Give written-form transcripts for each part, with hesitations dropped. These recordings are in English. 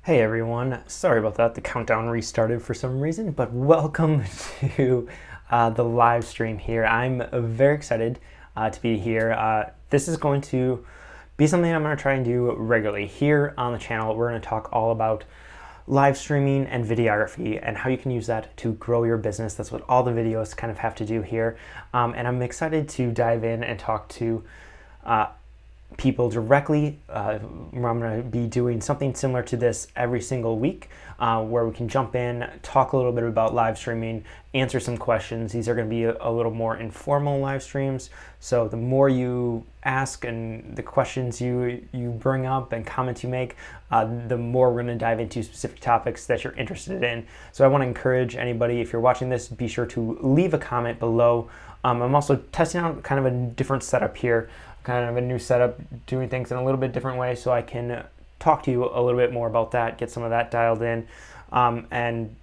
Hey everyone, sorry about that. The countdown restarted for some reason, but welcome to the live stream here. I'm very excited to be here. This is going to be something I'm going to try and do regularly. Here on the channel, we're going to talk all about live streaming and videography and how you can use that to grow your business. That's what all the videos kind of have to do here. And I'm excited to dive in and talk to people directly. I'm going to be doing something similar to this every single week, where we can jump in, talk a little bit about live streaming, answer some questions. These are going to be a little more informal live streams. So the more you ask and the questions you bring up and comments you make, the more we're going to dive into specific topics that you're interested in. So I want to encourage anybody, if you're watching this, be sure to leave a comment below. I'm also testing out kind of a different setup here, kind of a new setup, doing things in a little bit different way, so I can talk to you a little bit more about that, get some of that dialed in, and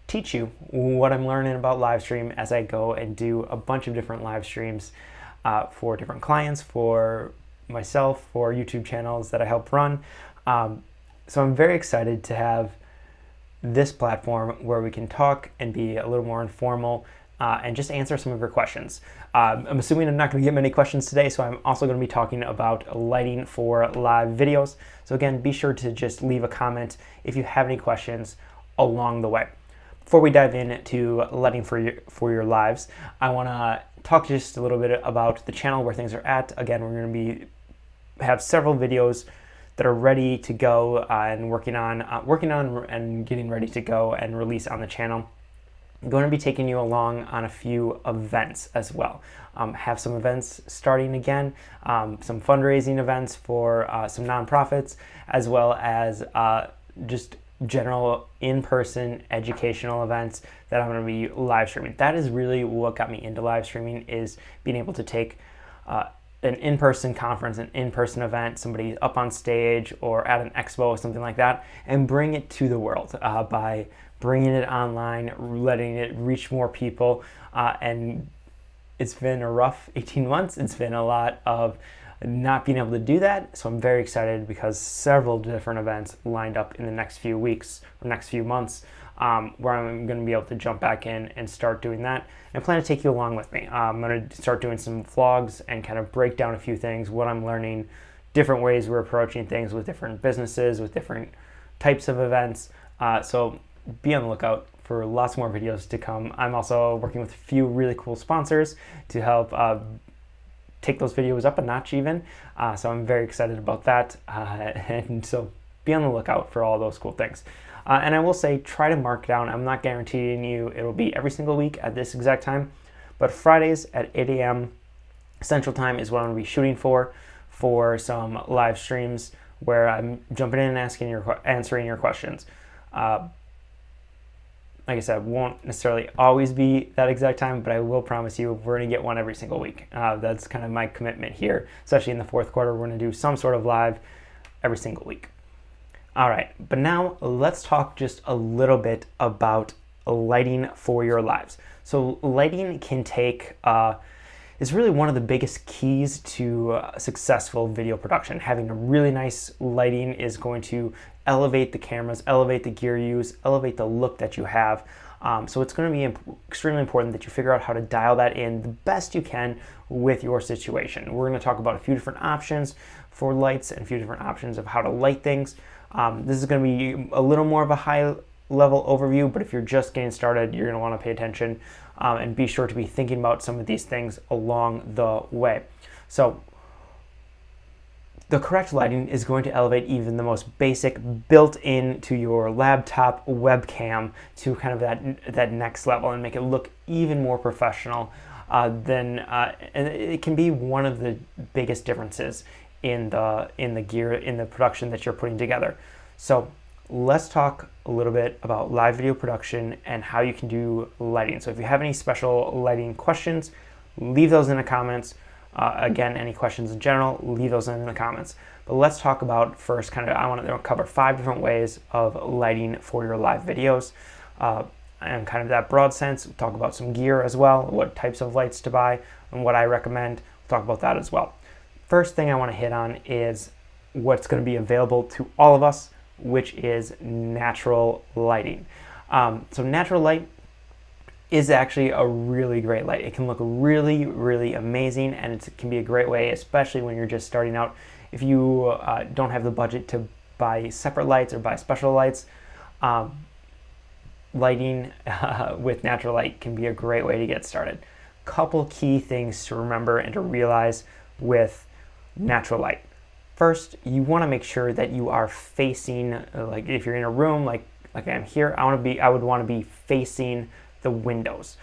teach you what I'm learning about live stream as I go and do a bunch of different live streams for different clients, for myself, for YouTube channels that I help run. So I'm very excited to have this platform where we can talk and be a little more informal and just answer some of your questions. I'm assuming I'm not going to get many questions today, so I'm also going to be talking about lighting for live videos. So again, be sure to just leave a comment if you have any questions along the way. Before we dive into lighting for your lives, I want to talk just a little bit about the channel, where things are at. Again, we're going to have several videos that are ready to go and working on and getting ready to go and release on the channel. I'm going to be taking you along on a few events as well. Have some events starting again, some fundraising events for some nonprofits, as well as just general in-person educational events that I'm going to be live streaming. That is really what got me into live streaming, is being able to take an in-person conference, an in-person event, somebody up on stage or at an expo or something like that, and bring it to the world by bringing it online, letting it reach more people. And it's been a rough 18 months. It's been a lot of not being able to do that. So I'm very excited because several different events lined up in the next few weeks or next few months, where I'm going to be able to jump back in and start doing that. And I plan to take you along with me. I'm going to start doing some vlogs and kind of break down a few things, what I'm learning, different ways we're approaching things with different businesses, with different types of events. So be on the lookout for lots more videos to come. I'm also working with a few really cool sponsors to help take those videos up a notch even. So I'm very excited about that. And so be on the lookout for all those cool things. And I will say, try to mark down. I'm not guaranteeing you it'll be every single week at this exact time, but Fridays at 8 a.m. Central Time is what I'm going to be shooting for some live streams where I'm jumping in and answering your questions. Like I said, won't necessarily always be that exact time, but I will promise you we're going to get one every single week. That's kind of my commitment here, especially in the fourth quarter. We're going to do some sort of live every single week. All right, but now let's talk just a little bit about lighting for your lives. So lighting can take, is really one of the biggest keys to successful video production. Having a really nice lighting is going to elevate the cameras, elevate the gear use, elevate the look that you have. So it's going to be extremely important that you figure out how to dial that in the best you can with your situation. We're going to talk about a few different options for lights and a few different options of how to light things. This is going to be a little more of a high level overview, but if you're just getting started, you're going to want to pay attention and be sure to be thinking about some of these things along the way. So the correct lighting is going to elevate even the most basic built into your laptop webcam to kind of that next level and make it look even more professional. And it can be one of the biggest differences in the gear, in the production that you're putting together. So let's talk a little bit about live video production and how you can do lighting. So if you have any special lighting questions, leave those in the comments. Again, any questions in general, leave those in the comments. But let's talk about first, I want to cover 5 different ways of lighting for your live videos. And kind of that broad sense, we'll talk about some gear as well, what types of lights to buy, and what I recommend. We'll talk about that as well. First thing I want to hit on is what's going to be available to all of us which is natural lighting. So natural light is actually a really great light. It can look really, really amazing, and it can be a great way, especially when you're just starting out. If you don't have the budget to buy separate lights or buy special lights, lighting with natural light can be a great way to get started. Couple key things to remember and to realize with natural light. First, you want to make sure that you are facing, like if you're in a room like I'm here, I would want to be facing the windows.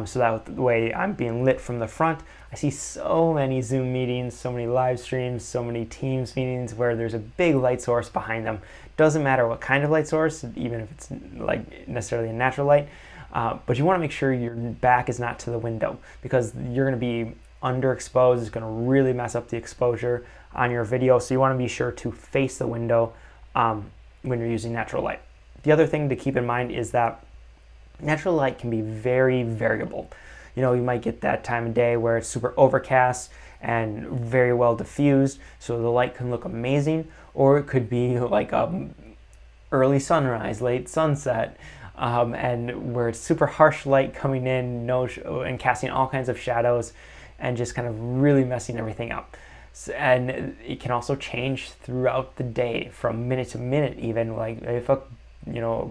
So that the way I'm being lit from the front. I see so many Zoom meetings, so many live streams, so many Teams meetings where there's a big light source behind them. Doesn't matter what kind of light source, even if it's like necessarily a natural light, but you want to make sure your back is not to the window, because you're going to be underexposed. It's going to really mess up the exposure on your video. So you want to be sure to face the window when you're using natural light. The other thing to keep in mind is that natural light can be very variable. You know, you might get that time of day where it's super overcast and very well diffused, so the light can look amazing, or it could be like early sunrise, late sunset, and where it's super harsh light coming in, and casting all kinds of shadows, and just kind of really messing everything up. And it can also change throughout the day, from minute to minute, even like if a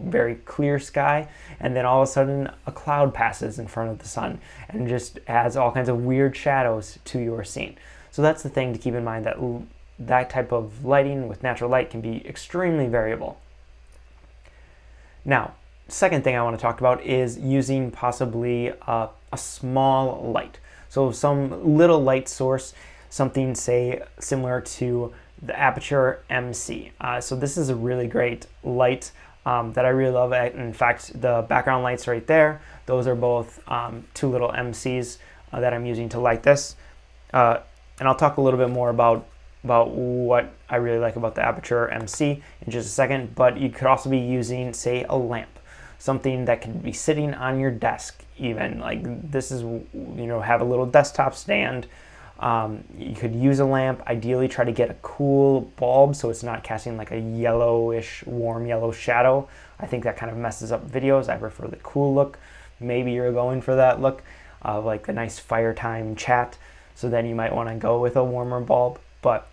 very clear sky, and then all of a sudden a cloud passes in front of the sun and just adds all kinds of weird shadows to your scene. So that's the thing to keep in mind, that that type of lighting with natural light can be extremely variable. Now, second thing I want to talk about is using possibly a small light. So some little light source, something say similar to the Aperture MC. So this is a really great light that I really love. In fact, the background lights right there, those are both two little MCs that I'm using to light this. And I'll talk a little bit more about what I really like about the Aperture MC in just a second, but you could also be using, say, a lamp, something that can be sitting on your desk even. Like this is, have a little desktop stand. You could use a lamp, ideally try to get a cool bulb so it's not casting like a yellowish, warm yellow shadow. I think that kind of messes up videos. I prefer the cool look. Maybe you're going for that look of like the nice fire time chat, so then you might want to go with a warmer bulb. But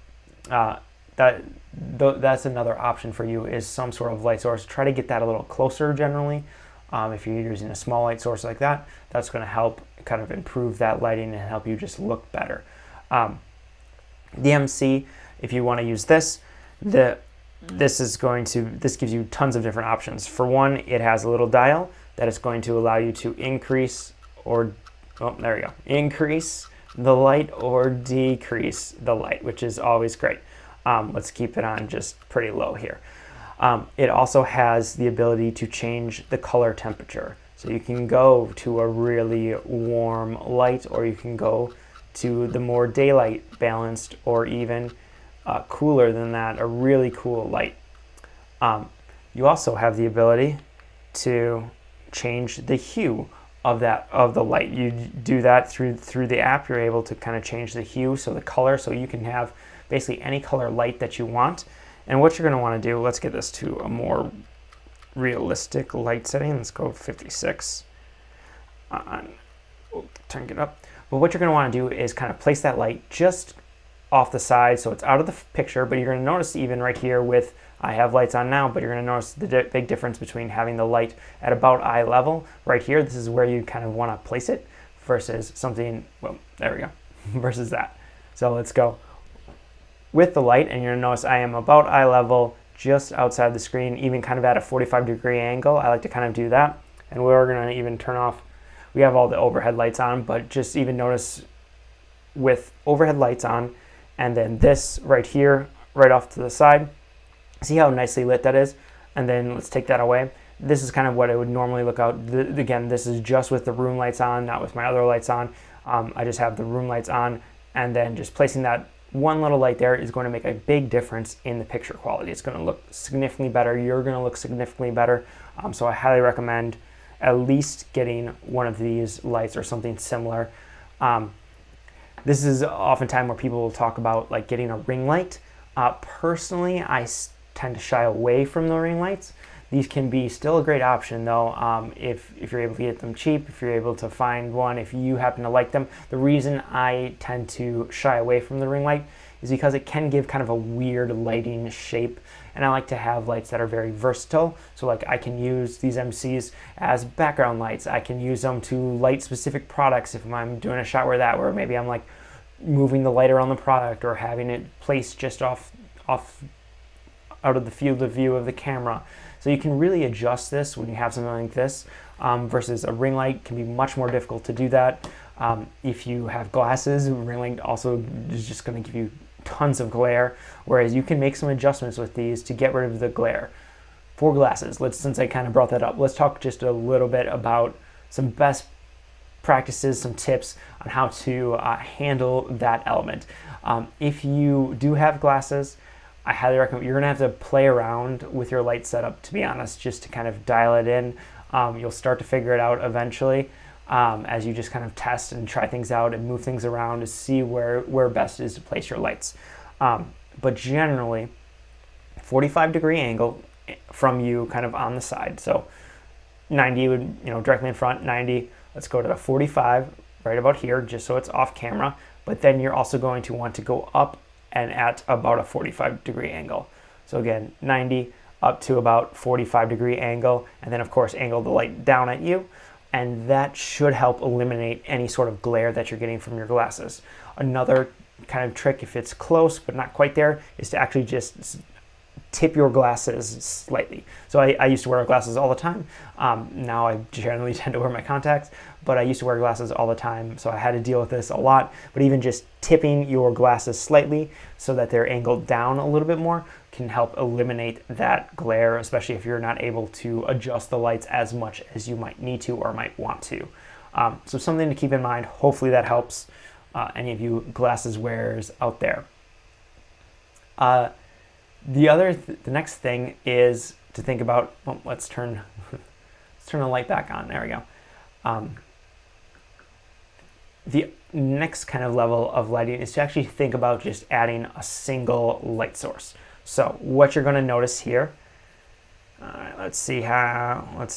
that's another option for you, is some sort of light source. Try to get that a little closer generally. If you're using a small light source like that, that's going to help kind of improve that lighting and help you just look better. DMC, if you want to use this, this gives you tons of different options. For one, it has a little dial that is going to allow you to increase increase the light or decrease the light, which is always great. Let's keep it on just pretty low here. It also has the ability to change the color temperature. So you can go to a really warm light, or you can go to the more daylight balanced, or even cooler than that, a really cool light. You also have the ability to change the hue of the light. You do that through the app. You're able to kind of change the hue, so the color, so you can have basically any color light that you want. And what you're going to want to do, let's get this to a more realistic light setting. Let's go 56 turn it up. But what you're going to want to do is kind of place that light just off the side, so it's out of the picture. But you're going to notice even right here with, I have lights on now, but you're going to notice the big difference between having the light at about eye level right here. This is where you kind of want to place it, versus something, well, there we go, versus that. So let's go with the light, and you're going to notice I am about eye level, just outside the screen, even kind of at a 45-degree angle. I like to kind of do that. And we're going to even turn off, we have all the overhead lights on, but just even notice with overhead lights on, and then this right here, right off to the side, see how nicely lit that is? And then let's take that away. This is kind of what it would normally look out. Again, this is just with the room lights on, not with my other lights on. I just have the room lights on, and then just placing that one little light there is going to make a big difference in the picture quality. It's going to look significantly better. You're going to look significantly better. So I highly recommend at least getting one of these lights or something similar. This is oftentimes where people will talk about like getting a ring light. Personally, I tend to shy away from the ring lights. These can be still a great option though, if you're able to get them cheap, if you're able to find one, if you happen to like them. The reason I tend to shy away from the ring light is because it can give kind of a weird lighting shape, and I like to have lights that are very versatile. So like I can use these MCs as background lights. I can use them to light specific products if I'm doing a shot where maybe I'm like moving the light around the product or having it placed just off out of the field of view of the camera. So you can really adjust this when you have something like this, versus a ring light can be much more difficult to do that. If you have glasses, a ring light also is just going to give you tons of glare, whereas you can make some adjustments with these to get rid of the glare. For glasses, since I kind of brought that up, let's talk just a little bit about some best practices, some tips on how to handle that element. If you do have glasses, I highly recommend, you're gonna have to play around with your light setup, to be honest, just to kind of dial it in. You'll start to figure it out eventually, as you just kind of test and try things out and move things around to see where best is to place your lights. But generally, 45-degree angle from you kind of on the side. So 90 would, directly in front, 90. Let's go to the 45 right about here, just so it's off camera. But then you're also going to want to go up and at about a 45-degree angle. So again, 90 up to about 45-degree angle, and then of course angle the light down at you, and that should help eliminate any sort of glare that you're getting from your glasses. Another kind of trick, if it's close but not quite there, is to actually just tip your glasses slightly. So I used to wear glasses all the time. Now I generally tend to wear my contacts, but I used to wear glasses all the time, so I had to deal with this a lot. But even just tipping your glasses slightly so that they're angled down a little bit more can help eliminate that glare, especially if you're not able to adjust the lights as much as you might need to or might want to. So something to keep in mind. Hopefully that helps any of you glasses wearers out there. The next thing is to think about, well, let's turn the light back on. There we go. The next kind of level of lighting is to actually think about just adding a single light source. So what you're going to notice here, all right, let's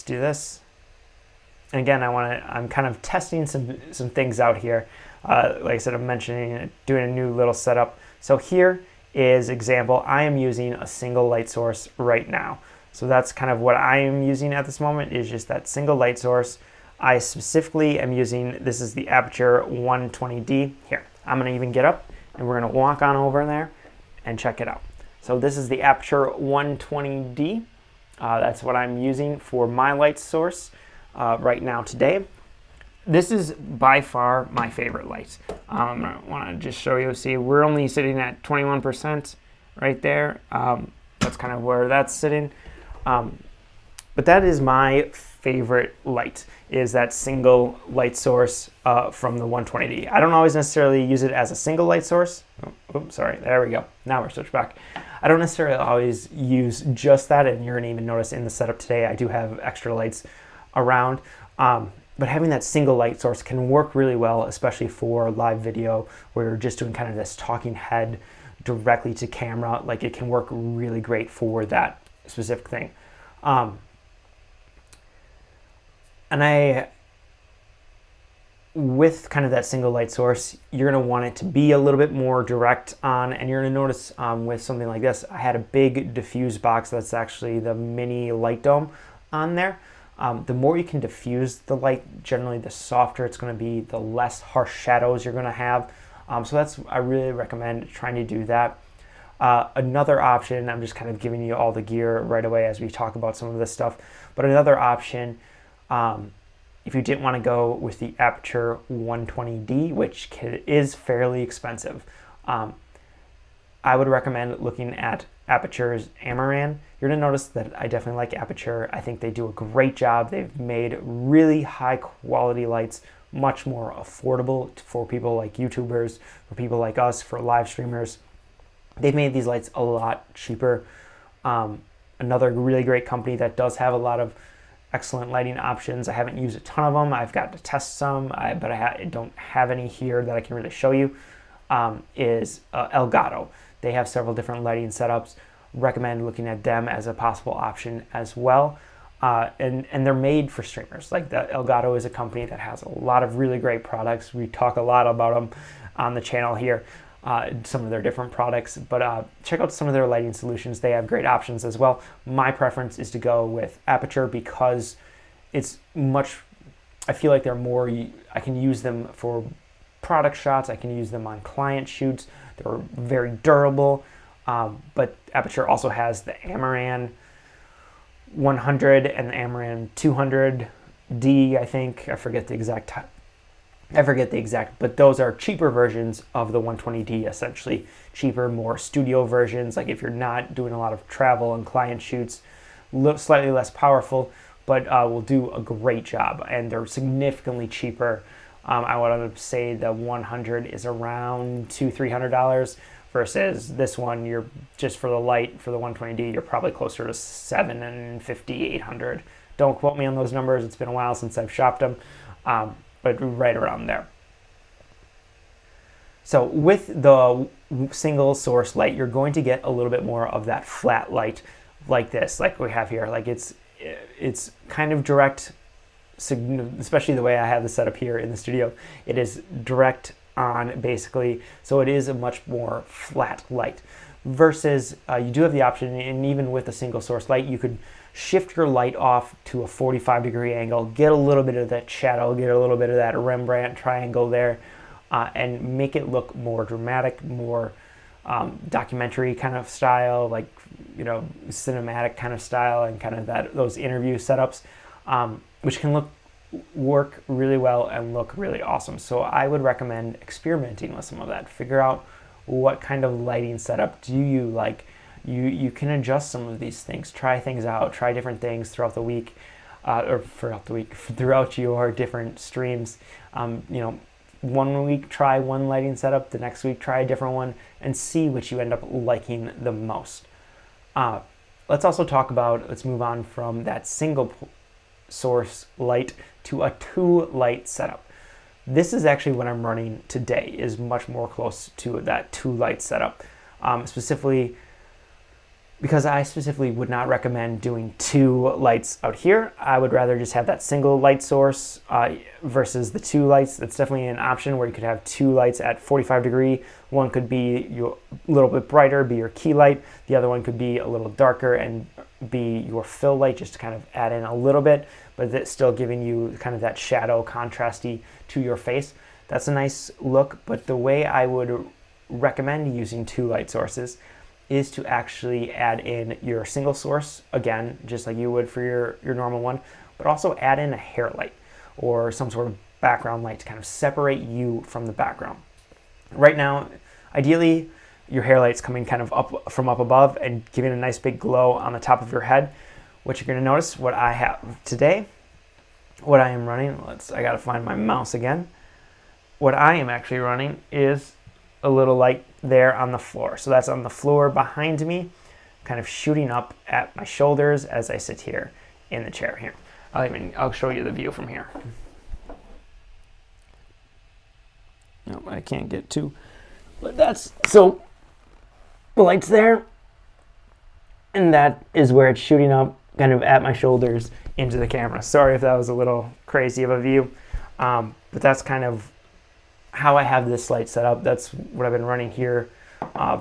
do this. And again, I'm kind of testing some things out here. Like I said, I'm mentioning doing a new little setup. So here is example, I am using a single light source right now. So that's kind of what I am using at this moment, is just that single light source. I specifically am using, this is the Aperture 120D. Here, I'm gonna even get up and we're gonna walk on over there and check it out. So this is the Aperture 120D. That's what I'm using for my light source right now today. This is by far my favorite light. I want to just show you. See, we're only sitting at 21% right there. That's kind of where that's sitting. But that is my favorite light, is that single light source from the 120D. I don't always necessarily use it as a single light source. Oops, sorry, there we go. Now we're switched back. I don't necessarily always use just that, and you're gonna even notice in the setup today, I do have extra lights around. But having that single light source can work really well, especially for live video where you're just doing kind of this talking head directly to camera. Like, it can work really great for that specific thing. With kind of that single light source, you're gonna want it to be a little bit more direct on, and you're gonna notice with something like this, I had a big diffuse box that's actually the mini light dome on there. The more you can diffuse the light, generally the softer it's going to be, the less harsh shadows you're going to have. So I really recommend trying to do that. Another option, I'm just kind of giving you all the gear right away as we talk about some of this stuff, but another option, if you didn't want to go with the Aperture 120D, which is fairly expensive, I would recommend looking at Aperture's Amaran. You're gonna notice that I definitely like Aperture. I think they do a great job. They've made really high quality lights much more affordable for people like YouTubers, for people like us, for live streamers. They've made these lights a lot cheaper. Another really great company that does have a lot of excellent lighting options. I haven't used a ton of them. I've got to test some, but I don't have any here that I can really show you, is Elgato. They have several different lighting setups. recommend looking at them as a possible option as well. And they're made for streamers. Like the Elgato is a company that has a lot of really great products. We talk a lot about them on the channel here, some of their different products, but check out some of their lighting solutions. They have great options as well. My preference is to go with Aperture because it's much, I feel like they're more, I can use them for product shots, I can use them on client shoots. They're very durable, but Aperture also has the Amaran 100 and the Amaran 200D, I think. I forget the exact, but those are cheaper versions of the 120D, essentially. Cheaper, more studio versions. Like if you're not doing a lot of travel and client shoots, slightly less powerful, but will do a great job. And they're significantly cheaper. I would say the 100 is around $200-300 versus this one, you're just for the light, for the 120D, you're probably closer to $750-800. Don't quote me on those numbers. It's been a while since I've shopped them, but right around there. So with the single source light, you're going to get a little bit more of that flat light like this, like we have here. Like it's kind of direct, especially the way I have the setup here in the studio. It is direct on basically, so it is a much more flat light versus you do have the option, and even with a single source light, you could shift your light off to a 45-degree angle, get a little bit of that shadow, get a little bit of that Rembrandt triangle there, and make it look more dramatic, more documentary kind of style, like, you know, cinematic kind of style, and kind of those interview setups, which can work really well and look really awesome. So I would recommend experimenting with some of that. Figure out what kind of lighting setup do you like. You can adjust some of these things, try things out, try different things throughout the week, throughout your different streams. You know, one week try one lighting setup, the next week try a different one, and see which you end up liking the most. Let's move on from that single source light to a 2-light setup. This is actually what I'm running today, is much more close to that 2-light setup, specifically because I specifically would not recommend doing 2 lights out here. I would rather just have that single light source versus the 2 lights. That's definitely an option where you could have 2 lights at 45-degree. One could be a little bit brighter, be your key light. The other one could be a little darker and be your fill light, just to kind of add in a little bit, but it's still giving you kind of that shadow contrasty to your face. That's a nice look, but the way I would recommend using 2 light sources is to actually add in your single source, again, just like you would for your normal one, but also add in a hair light or some sort of background light to kind of separate you from the background. Right now, ideally, your hair light's coming kind of up from up above and giving a nice big glow on the top of your head. What you're gonna notice, what I have today, what I am running, I gotta find my mouse again. What I am actually running is a little light there on the floor. So that's on the floor behind me, kind of shooting up at my shoulders as I sit here in the chair here. I'll show you the view from here. No, I can't get to, but so the light's there, and that is where it's shooting up kind of at my shoulders into the camera. Sorry if that was a little crazy of a view, but that's kind of how I have this light set up. That's what I've been running here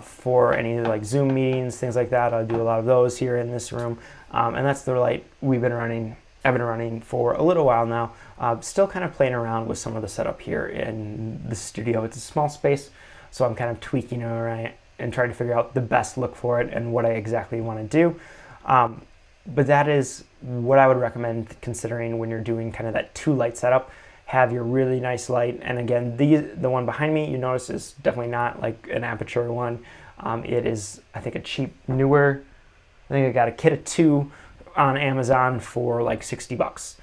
for any like Zoom meetings, things like that. I do a lot of those here in this room, and that's the light I've been running for a little while now. Still kind of playing around with some of the setup here in the studio. It's a small space, so I'm kind of tweaking it and trying to figure out the best look for it and what I exactly want to do. But that is what I would recommend considering when you're doing kind of that 2-light setup. Have your really nice light, and again, the one behind me, you notice, is definitely not like an Aperture one. It is, I think, a cheap, newer. I think I got a kit of 2 on Amazon for like $60.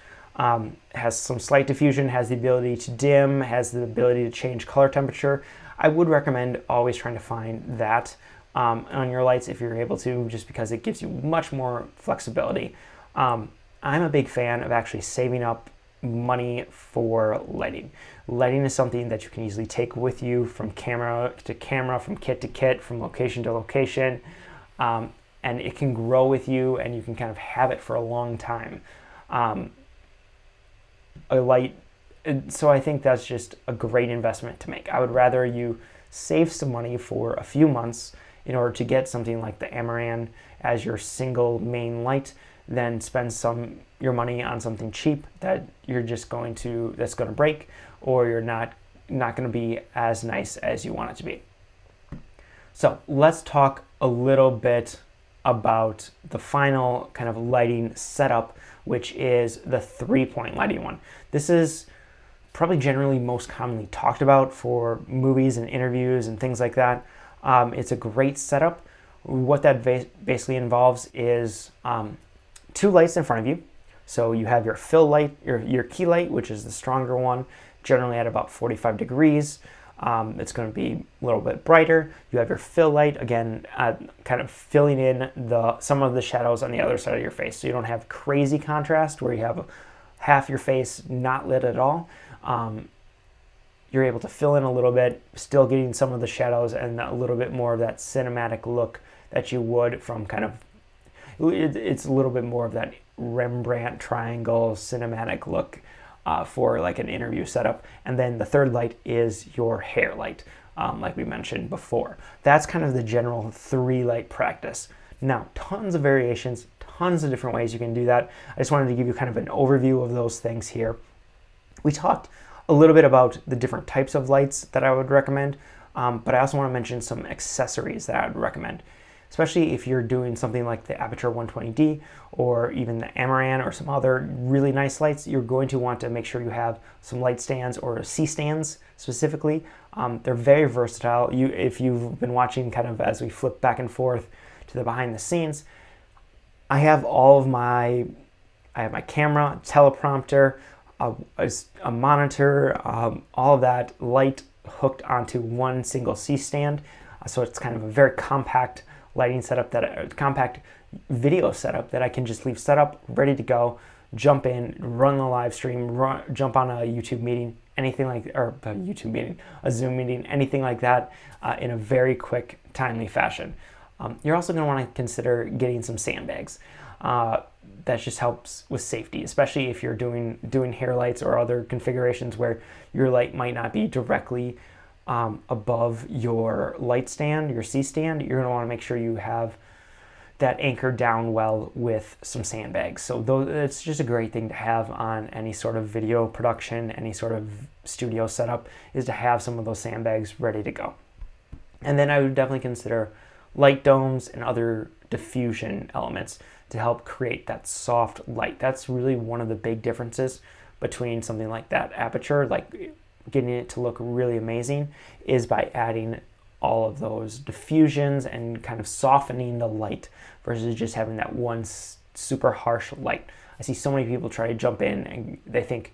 Has some slight diffusion, has the ability to dim, has the ability to change color temperature. I would recommend always trying to find that on your lights if you're able to, just because it gives you much more flexibility. I'm a big fan of actually saving up money for lighting. Lighting is something that you can easily take with you from camera to camera, from kit to kit, from location to location, and it can grow with you, and you can kind of have it for a long time. A light, so I think that's just a great investment to make. I would rather you save some money for a few months in order to get something like the Amaran as your single main light than spend your money on something cheap that that's going to break, or you're not going to be as nice as you want it to be. So let's talk a little bit about the final kind of lighting setup, which is the 3-point lighting one. This is probably generally most commonly talked about for movies and interviews and things like that. It's a great setup. What that basically involves is 2 lights in front of you. So you have your fill light, your key light, which is the stronger one, generally at about 45 degrees. It's going to be a little bit brighter. You have your fill light, again, kind of filling in some of the shadows on the other side of your face. So you don't have crazy contrast where you have half your face not lit at all. You're able to fill in a little bit, still getting some of the shadows and a little bit more of that cinematic look that you would from kind of, it's a little bit more of that Rembrandt triangle cinematic look for like an interview setup. And then the third light is your hair light, like we mentioned before. That's kind of the general 3-light practice. Now, tons of variations, tons of different ways you can do that. I just wanted to give you kind of an overview of those things here. We talked a little bit about the different types of lights that I would recommend, but I also want to mention some accessories that I would recommend, especially if you're doing something like the Aperture 120D or even the Amaran or some other really nice lights. You're going to want to make sure you have some light stands or C-stands specifically. They're very versatile. If you've been watching kind of as we flip back and forth to the behind the scenes, I have my camera, teleprompter, a monitor, all of that light hooked onto one single C-stand. So it's kind of a very compact lighting setup, compact video setup that I can just leave set up, ready to go, jump in, run the live stream, jump on a YouTube meeting, a Zoom meeting, anything like that in a very quick, timely fashion. You're also going to want to consider getting some sandbags. That just helps with safety, especially if you're doing hair lights or other configurations where your light might not be directly above your light stand, your C-stand. You're going to want to make sure you have that anchored down well with some sandbags. So it's just a great thing to have on any sort of video production, any sort of studio setup, is to have some of those sandbags ready to go. And then I would definitely consider light domes and other diffusion elements to help create that soft light. That's really one of the big differences between something like that Aperture, like getting it to look really amazing, is by adding all of those diffusions and kind of softening the light versus just having that one super harsh light. I see so many people try to jump in and they think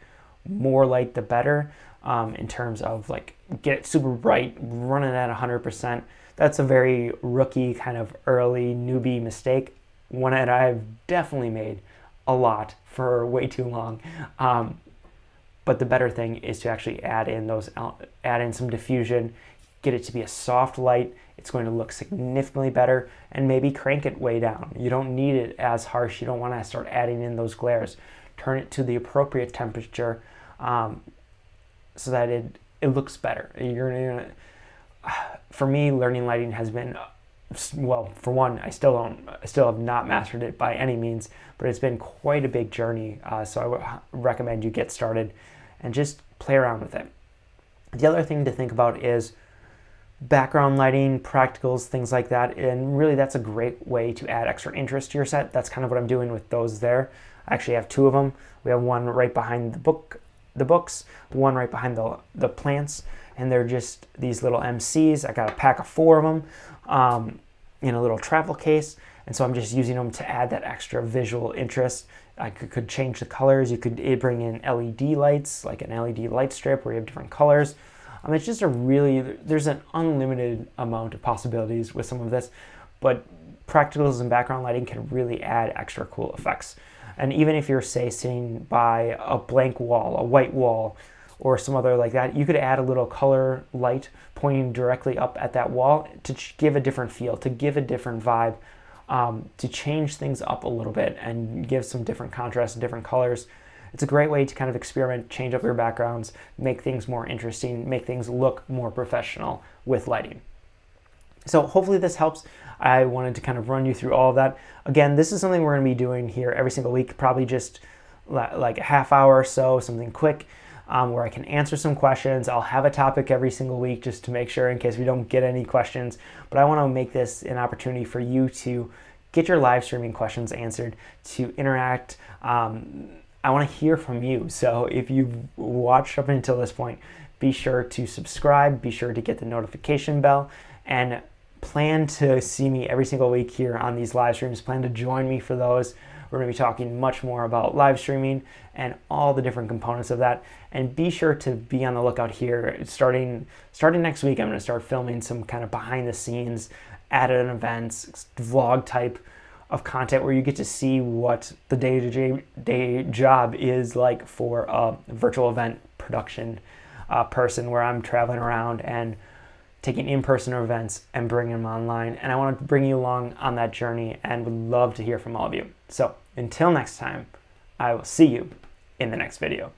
more light the better, in terms of like get it super bright, run it at 100%. That's a very rookie kind of early newbie mistake, one that I've definitely made a lot for way too long. But the better thing is to actually add in some diffusion, get it to be a soft light. It's going to look significantly better, and maybe crank it way down. You don't need it as harsh. You don't want to start adding in those glares. Turn it to the appropriate temperature so that it looks better. For me, learning lighting has been, well, for one, I still have not mastered it by any means, but it's been quite a big journey. So I would recommend you get started and just play around with it. The other thing to think about is background lighting, practicals, things like that. And really that's a great way to add extra interest to your set. That's kind of what I'm doing with those there. I actually have 2 of them. We have one right behind the books, one right behind the plants, and they're just these little MCs. I got a pack of 4 of them in a little travel case, and so I'm just using them to add that extra visual interest. I could change the colors. You could bring in LED lights, like an LED light strip where you have different colors. It's just there's an unlimited amount of possibilities with some of this, but practicals and background lighting can really add extra cool effects. And even if you're, say, sitting by a blank wall, a white wall, or some other like that, you could add a little color light pointing directly up at that wall to give a different feel, to give a different vibe to change things up a little bit and give some different contrasts and different colors. It's a great way to kind of experiment, change up your backgrounds, make things more interesting, make things look more professional with lighting. So hopefully this helps. I wanted to kind of run you through all of that. Again, this is something we're going to be doing here every single week, probably just like a half hour or so, something quick, where I can answer some questions. I'll have a topic every single week just to make sure in case we don't get any questions. But I want to make this an opportunity for you to get your live streaming questions answered, to interact. I want to hear from you. So if you've watched up until this point, be sure to subscribe, be sure to get the notification bell, and plan to see me every single week here on these live streams. Plan to join me for those. We're going to be talking much more about live streaming and all the different components of that. And be sure to be on the lookout here. Starting next week, I'm going to start filming some kind of behind the scenes, at-an events, vlog type of content where you get to see what the day-to-day job is like for a virtual event production person, where I'm traveling around and taking in-person events and bringing them online. And I want to bring you along on that journey and would love to hear from all of you. So until next time, I will see you in the next video.